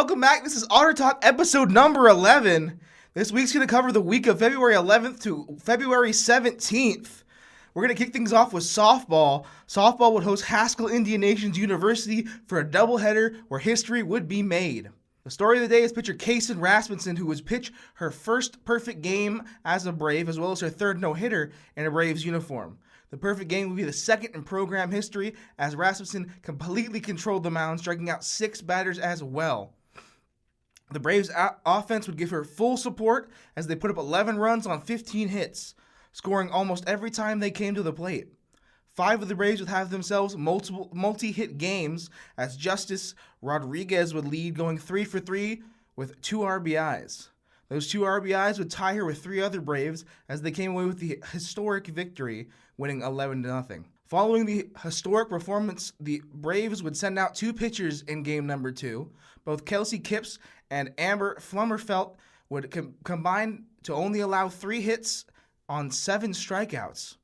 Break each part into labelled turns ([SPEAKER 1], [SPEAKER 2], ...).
[SPEAKER 1] welcome back. This is Otter Talk episode number 11. This week's going to cover the week of February 11th to February 17th. We're going to kick things off with softball. Softball would host Haskell Indian Nations University for a doubleheader where history would be made. The story of the day is pitcher Kason Rasmussen, who would pitch her first perfect game as a Brave, as well as her third no-hitter in a Braves uniform. The perfect game would be the second in program history, as Rasmussen completely controlled the mound, striking out 6 batters as well. The Braves' offense would give her full support as they put up 11 runs on 15 hits, scoring almost every time they came to the plate. 5 of the Braves would have themselves multi-hit games, as Justice Rodriguez would lead, going 3 for 3 with 2 RBIs. Those 2 RBIs would tie her with 3 other Braves as they came away with the historic victory, winning 11-0. Following the historic performance, the Braves would send out 2 pitchers in game number 2. Both Kelsey Kipps and Amber Flummerfelt would combine to only allow 3 hits on 7 strikeouts.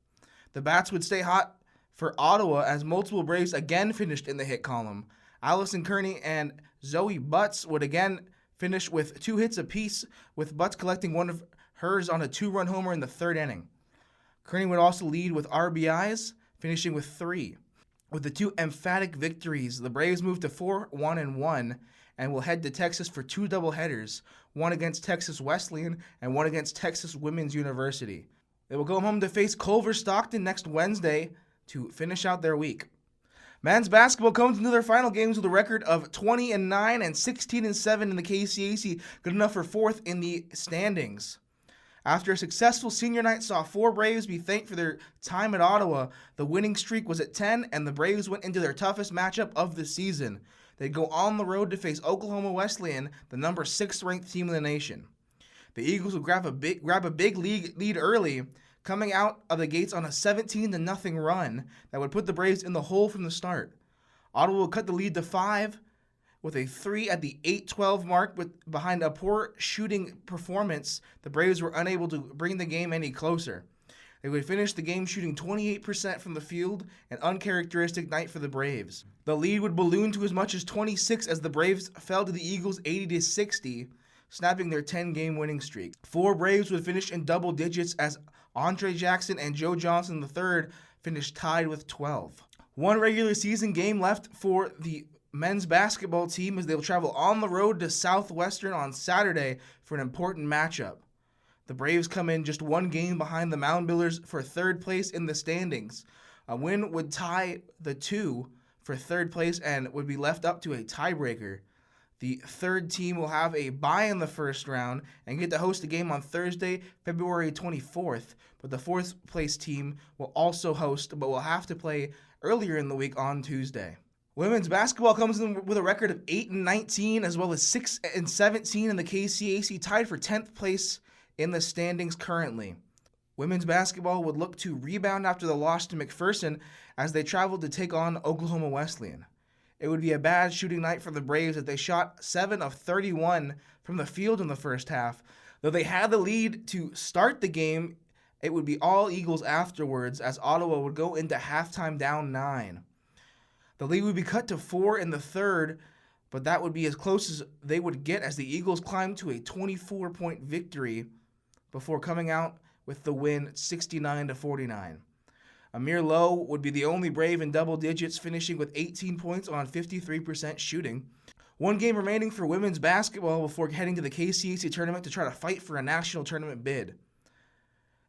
[SPEAKER 1] The bats would stay hot for Ottawa as multiple Braves again finished in the hit column. Allison Kearney and Zoe Butts would again finish with 2 hits apiece, with Butts collecting one of hers on a 2-run homer in the 3rd inning. Kearney would also lead with RBIs, finishing with 3. With the 2 emphatic victories, the Braves moved to 4-1-1 and will head to Texas for 2 doubleheaders, one against Texas Wesleyan and one against Texas Women's University. They will go home to face Culver Stockton next Wednesday to finish out their week. Men's basketball comes into their final games with a record of 20-9 and 16-7 in the KCAC, good enough for 4th in the standings. After a successful senior night saw 4 Braves be thanked for their time at Ottawa, the winning streak was at 10, and the Braves went into their toughest matchup of the season. They'd go on the road to face Oklahoma Wesleyan, the number 6th ranked team in the nation. The Eagles would grab a big lead early, coming out of the gates on a 17-0 run that would put the Braves in the hole from the start. Ottawa would cut the lead to 5 with a 3 at the 8-12 mark. Behind a poor shooting performance, the Braves were unable to bring the game any closer. They would finish the game shooting 28% from the field, an uncharacteristic night for the Braves. The lead would balloon to as much as 26 as the Braves fell to the Eagles 80-60, snapping their 10-game winning streak. 4 Braves would finish in double digits as Andre Jackson and Joe Johnson III finished tied with 12. 1 regular season game left for the men's basketball team as they will travel on the road to Southwestern on Saturday for an important matchup. The Braves come in just 1 game behind the Mound Builders for 3rd place in the standings. A win would tie the 2 for 3rd place and would be left up to a tiebreaker. The 3rd team will have a bye in the first round and get to host a game on Thursday, February 24th, but the 4th place team will also host, but will have to play earlier in the week on Tuesday. Women's basketball comes in with a record of 8-19 as well as 6-17 in the KCAC, tied for 10th place in the standings currently. Women's basketball would look to rebound after the loss to McPherson as they traveled to take on Oklahoma Wesleyan. It would be a bad shooting night for the Braves as they shot 7 of 31 from the field in the first half. Though they had the lead to start the game, it would be all Eagles afterwards as Ottawa would go into halftime down 9. The lead would be cut to 4 in the 3rd, but that would be as close as they would get as the Eagles climbed to a 24-point victory before coming out with the win 69-49. Amir Lowe would be the only Brave in double digits, finishing with 18 points on 53% shooting. 1 game remaining for women's basketball before heading to the KCAC tournament to try to fight for a national tournament bid.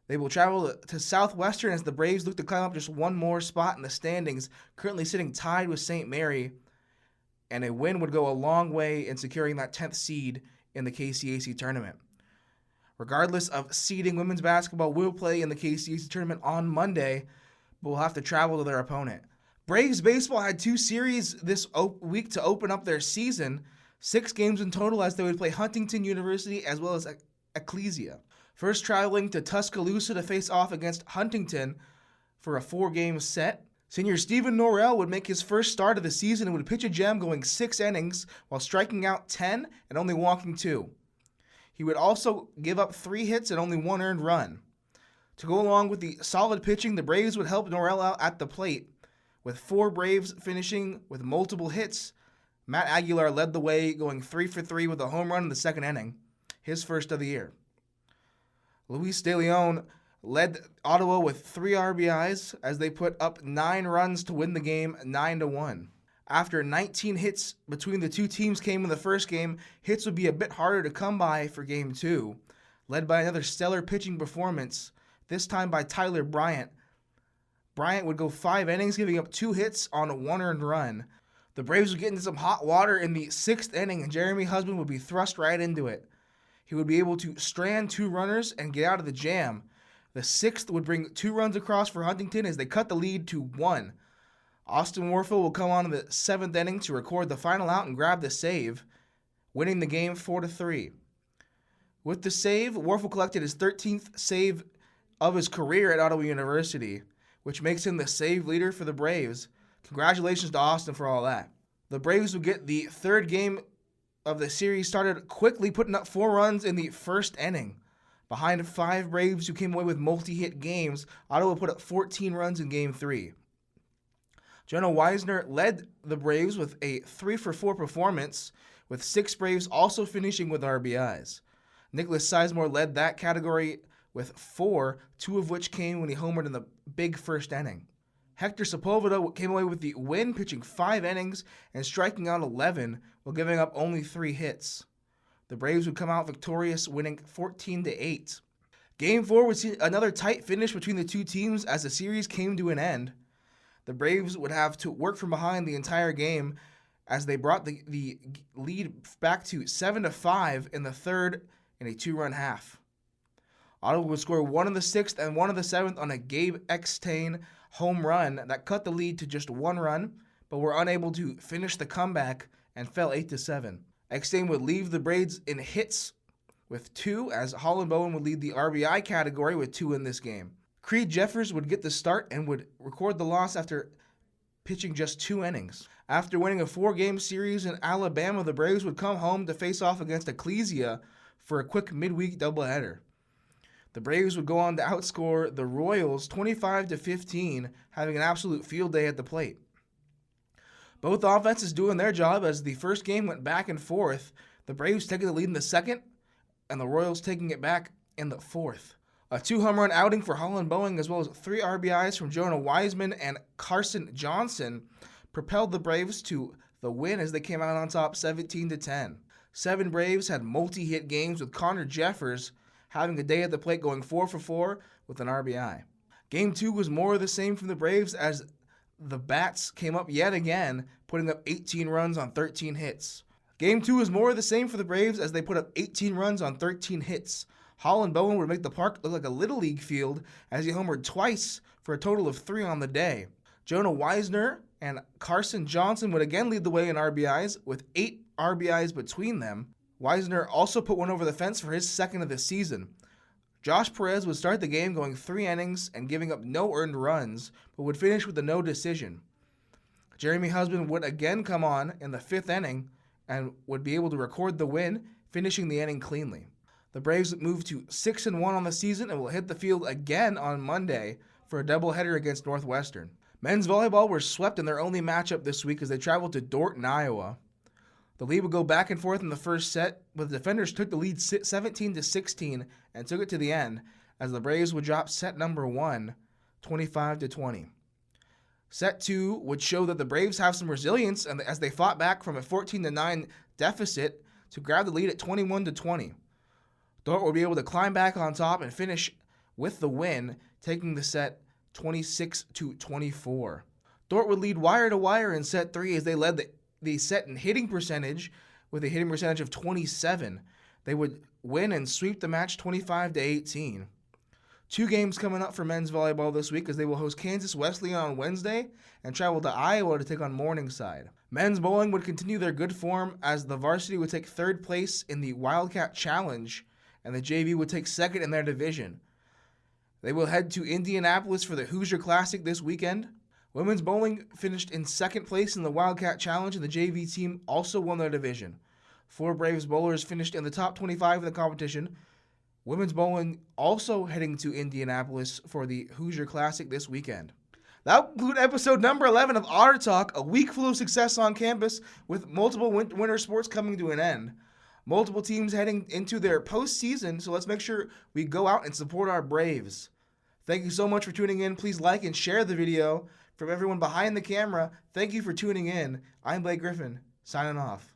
[SPEAKER 1] They will travel to Southwestern as the Braves look to climb up just 1 more spot in the standings, currently sitting tied with St. Mary, and a win would go a long way in securing that 10th seed in the KCAC tournament. Regardless of seeding, women's basketball will play in the KCAC tournament on Monday, but will have to travel to their opponent. Braves baseball had 2 series this week to open up their season, 6 games in total as they would play Huntington University as well as Ecclesia. First traveling to Tuscaloosa to face off against Huntington for a 4-game set. Senior Stephen Norrell would make his first start of the season and would pitch a gem going 6 innings while striking out 10 and only walking 2. He would also give up 3 hits and only 1 earned run. To go along with the solid pitching, the Braves would help Norrell out at the plate, with 4 Braves finishing with multiple hits, Matt Aguilar led the way, going 3 for 3 with a home run in the second inning, his first of the year. Luis De Leon led Ottawa with 3 RBIs as they put up 9 runs to win the game 9-1. After 19 hits between the two teams came in the first game, hits would be a bit harder to come by for Game 2, led by another stellar pitching performance, this time by Tyler Bryant. Bryant would go 5 innings, giving up 2 hits on 1 earned run. The Braves would get into some hot water in the 6th inning, and Jeremy Husband would be thrust right into it. He would be able to strand 2 runners and get out of the jam. The 6th would bring 2 runs across for Huntington as they cut the lead to 1. Austin Warfield will come on in the 7th inning to record the final out and grab the save, winning the game 4-3. With the save, Warfield collected his 13th save of his career at Ottawa University, which makes him the save leader for the Braves. Congratulations to Austin for all that. The Braves would get the 3rd game of the series started quickly, putting up 4 runs in the 1st inning. Behind 5 Braves who came away with multi-hit games, Ottawa put up 14 runs in Game 3. Jonah Weisner led the Braves with a 3-for-4 performance, with 6 Braves also finishing with RBIs. Nicholas Sizemore led that category with 4, 2 of which came when he homered in the big first inning. Hector Sepulveda came away with the win, pitching 5 innings and striking out 11 while giving up only 3 hits. The Braves would come out victorious, winning 14-8. Game 4 would see another tight finish between the two teams as the series came to an end. The Braves would have to work from behind the entire game as they brought the lead back to 7-5 in the 3rd in a 2-run half. Ottawa would score 1 in the 6th and 1 in the 7th on a Gabe Eckstein home run that cut the lead to just 1 run, but were unable to finish the comeback and fell 8-7. Eckstein would leave the Braves in hits with 2, as Holland Bowen would lead the RBI category with 2 in this game. Creed Jeffers would get the start and would record the loss after pitching just 2 innings. After winning a 4-game series in Alabama, the Braves would come home to face off against Ecclesia for a quick midweek doubleheader. The Braves would go on to outscore the Royals 25-15, having an absolute field day at the plate. Both offenses doing their job as the first game went back and forth, the Braves taking the lead in the 2nd, and the Royals taking it back in the 4th. A 2-home run outing for Holland Bowen, as well as 3 RBIs from Jonah Wiseman and Carson Johnson, propelled the Braves to the win as they came out on top 17-10. 7 Braves had multi-hit games, with Connor Jeffers having a day at the plate, going 4 for 4 with an RBI. Game 2 was more of the same from the Braves as the Bats came up yet again, putting up 18 runs on 13 hits. Game 2 was more of the same for the Braves as they put up 18 runs on 13 hits. Holland Bowen would make the park look like a Little League field as he homered twice for a total of 3 on the day. Jonah Weisner and Carson Johnson would again lead the way in RBIs with 8 RBIs between them. Weisner also put one over the fence for his 2nd of the season. Josh Perez would start the game going 3 innings and giving up no earned runs, but would finish with a no decision. Jeremy Husband would again come on in the 5th inning and would be able to record the win, finishing the inning cleanly. The Braves moved to 6-1 on the season and will hit the field again on Monday for a doubleheader against Northwestern. Men's volleyball were swept in their only matchup this week as they traveled to Dorton, Iowa. The lead would go back and forth in the first set, but the defenders took the lead 17-16 and took it to the end as the Braves would drop set number 1, 25-20. Set 2 would show that the Braves have some resilience as they fought back from a 14-9 deficit to grab the lead at 21-20. Dort would be able to climb back on top and finish with the win, taking the set 26-24. Dort would lead wire to wire in set 3 as they led the set in hitting percentage with a hitting percentage of 27. They would win and sweep the match 25-18. 2 games coming up for men's volleyball this week as they will host Kansas Wesleyan on Wednesday and travel to Iowa to take on Morningside. Men's bowling would continue their good form as the varsity would take 3rd place in the Wildcat Challenge and the JV would take 2nd in their division. They will head to Indianapolis for the Hoosier Classic this weekend. Women's bowling finished in 2nd place in the Wildcat Challenge, and the JV team also won their division. 4 Braves bowlers finished in the top 25 of the competition. Women's bowling also heading to Indianapolis for the Hoosier Classic this weekend. That will conclude episode number 11 of Otter Talk, a week full of success on campus with multiple winter sports coming to an end. Multiple teams heading into their postseason, so let's make sure we go out and support our Braves. Thank you so much for tuning in. Please like and share the video. From everyone behind the camera, thank you for tuning in. I'm Blake Griffin, signing off.